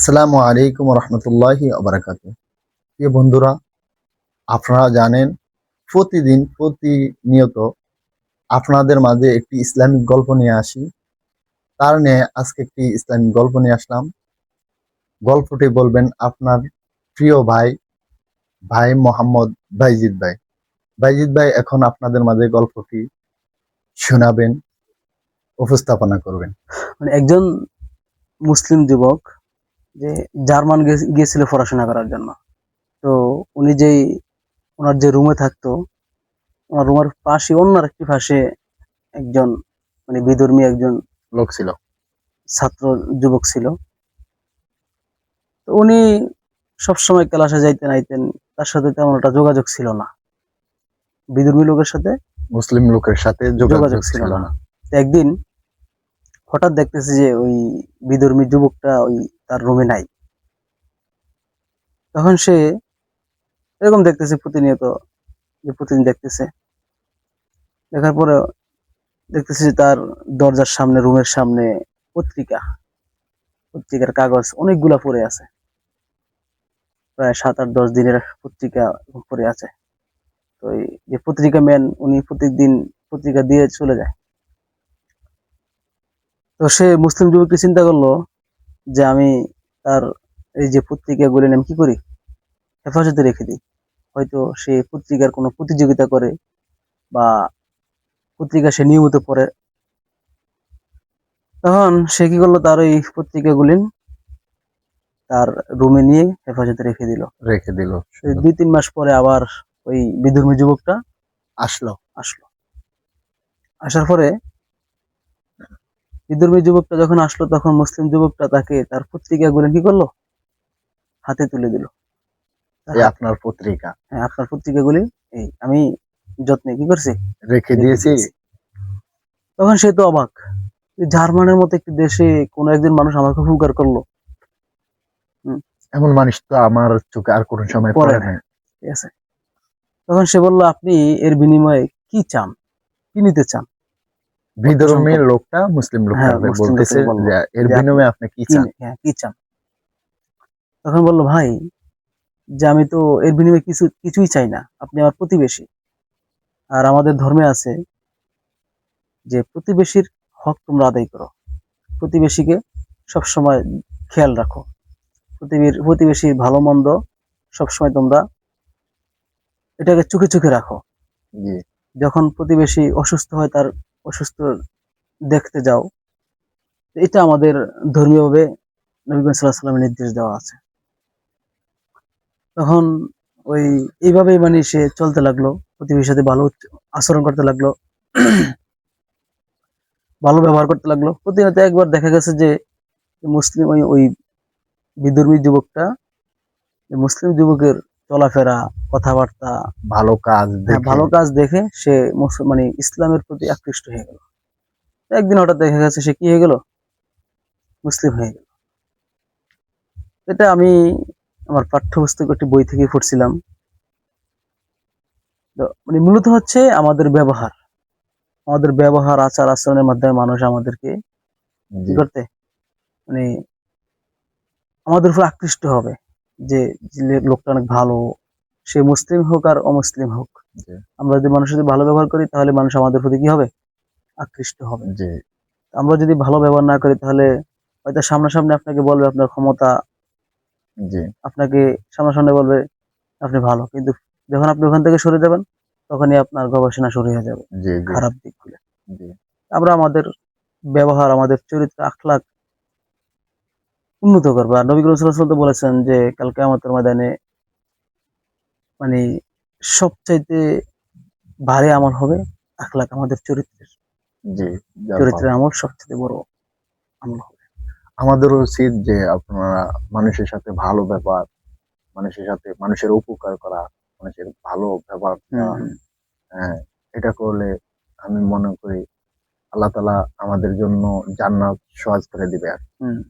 আসসালামু আলাইকুম রহমতুল্লাহি ওয়া বারাকাতুহু। প্রিয় বন্ধুরা, আপনারা জানেন প্রতিনিয়ত আপনাদের মাঝে একটি ইসলামিক গল্প নিয়ে আসি। তার নিয়ে আজকে একটি ইসলামিক গল্প নিয়ে আসলাম। গল্পটি বলবেন আপনার প্রিয় ভাই মোহাম্মদ বাইজিদ ভাই। বাইজিদ ভাই এখন আপনাদের মাঝে গল্পটি শোনাবেন, উপস্থাপনা করবেন। একজন মুসলিম যুবক যে জার্মান গিয়েছিল পড়াশোনা করার জন্য। তো উনি ওনার যে রুমে থাকতো, ওনার রুমের পাশে অন্য একটি পাশে একজন বিধর্মী একজন লোক ছিল। ছাত্র যুবক ছিল। তো উনি সবসময় ক্লাসে যাইতেন আইতেন, তার সাথে তেমন একটা যোগাযোগ ছিল না। বিধর্মী লোকের সাথে মুসলিম লোকের সাথে যোগাযোগ ছিল ছিল না। না। তো একদিন হঠাৎ দেখতেছে যে ওই বিধর্মী যুবকটা ওই তার রুমে নাই। তখন সে এরকম দেখতেছে প্রতিনিয়ত, যে প্রতিদিন দেখতেছে, দেখার পরে দেখতেছি যে তার দরজার সামনে, রুমের সামনে পত্রিকার কাগজ অনেকগুলা পড়ে আছে। প্রায় 7-8-10 দিনের পত্রিকা পড়ে আছে। তো এই যে পত্রিকা ম্যান, উনি প্রত্যেকদিন পত্রিকা দিয়ে চলে যায়। তো সে মুসলিম যুবকটি চিন্তা করলো যে আমি তার এই যে পত্রিকাগুলি আমি কি করি, হেফাজতে রেখে দিই। হয়তো সে পত্রিকার কোনো প্রতিযোগিতা করে বা পত্রিকা সে নিয়মিত পড়ে। তখন সে কি করলো, তার ওই পত্রিকাগুলি তার রুমে নিয়ে হেফাজতে রেখে দিল। 2-3 মাস পরে আবার ওই বিধর্মী যুবকটা আসলো। আসলো। আসার পরে বিধর্মী যুবকটা যখন আসলো, তখন মুসলিম যুবকটা তাকে তার পত্রিকাগুলো কি করলো, হাতে তুলে দিল। এই আপনার পত্রিকা হ্যাঁ, আপনার পত্রিকাগুলি এই আমি যত্নে কি করছি, রেখে দিয়েছি। তখন সে তো অবাক, জার্মানের মতো একটি দেশে কোন একজন মানুষ আমাকে উপকার করলো। এমন মানুষ তো আমার চোখে আর কোন সময় পরে পড়ে নাই। নাই। ঠিক আছে। তখন সে বলল, আপনি এর বিনিময়ে কি চান, কি নিতে চান? অর্থ বিধর্মী সম্পদ। লোকটা মুসলিম হ্যাঁ, লোকটাকে মুসলিম বলতেছে লোকটাকে বললো যে এর যে আপনি বিনিময়ে আপনি কি চান। হ্যাঁ, কি চান? তখন বললো, ভাই, যে আমি তো এর বিনিময়ে কিছুই চাই না, আপনি আমার প্রতিবেশী। আর আমাদের ধর্মে আছে যে প্রতিবেশীর হক তোমরা আদায় করো, প্রতিবেশীকে সবসময় খেয়াল রাখো, প্রতিবেশীর ভালো মন্দ সবসময় তোমরা এটাকে চোখে চোখে রাখো। জি, যখন প্রতিবেশী অসুস্থ হয়, তার অসুস্থ দেখতে যাও। এটা আমাদের ধর্মীয়ভাবে নবী করিম সাল্লাল্লাহু আলাইহি ওয়াসাল্লামের নির্দেশ দেওয়া আছে। তখন ওই এইভাবেই সে চলতে লাগলো, প্রতিবেশীর সাথে ভালো আচরণ করতে লাগলো, ভালো ব্যবহার করতে লাগলো। প্রতিনিয়ত একবার দেখা গেছে যে মুসলিম ওই বিধর্মী যুবকটা মুসলিম যুবকের চলাফেরা, কথাবার্তা, ভালো কাজ দেখে। ভালো কাজ দেখে সে ইসলামের প্রতি আকৃষ্ট হয়ে গেল। একদিন হঠাৎ দেখা গেছে সে কি হয়ে গেল, মুসলিম হয়ে গেল। এটা আমি আমার পাঠ্যপুস্তক একটি বই থেকে পড়ছিলাম। তো মূলত হচ্ছে আমাদের ব্যবহার আচার আচরণের মাধ্যমে মানুষ আমাদেরকে কি জি, করতে, মানে আমাদের উপর আকৃষ্ট হবে যে লোকটা অনেক ভালো, সে মুসলিম হোক আর অমুসলিম হোক। জি, আমরা যদি মানুষের সাথে ভালো ব্যবহার করি, তাহলে মানুষ আমাদের প্রতি কি হবে, আকৃষ্ট হবে। জি, আমরা যদি ভালো ব্যবহার না করি, তাহলে হয়তো সামনাসামনি আপনাকে বলবে আপনার ক্ষমতা, জি, আপনাকে সামনাসামনি বলবে আপনি ভালো, কিন্তু যখন আপনি ওখান থেকে সরে যাবেন, তখনই আপনার গবেষণা শুরু হয়ে যাবে জি, জি, খারাপ দিকগুলো। জি, আমরা আমাদের ব্যবহার, আমাদের চরিত্র, আখলাক উন্নত করবো। আর নবী করিম সাল্লাল্লাহু আলাইহি ওয়াসাল্লাম তো বলেছেন যে কাল কিয়ামতের ময়দানে মানে সবচাইতে ভারী আমল হবে আখলাক, আমাদের জি, যা ভালো। চরিত্রের আমল সবচেয়ে বড় আমল হবে। আমাদের উচিত যে আপনারা মানুষের সাথে ভালো ব্যবহার, মানুষের সাথে মানুষের উপকার করা, মানুষের ভালো ব্যবহার হুম, করা। হুম, হ্যাঁ, এটা করলে আমি মনে করি আল্লাহ তাআলা আমাদের জন্য জান্নাত সহজ করে দিবে আর কি। হুম।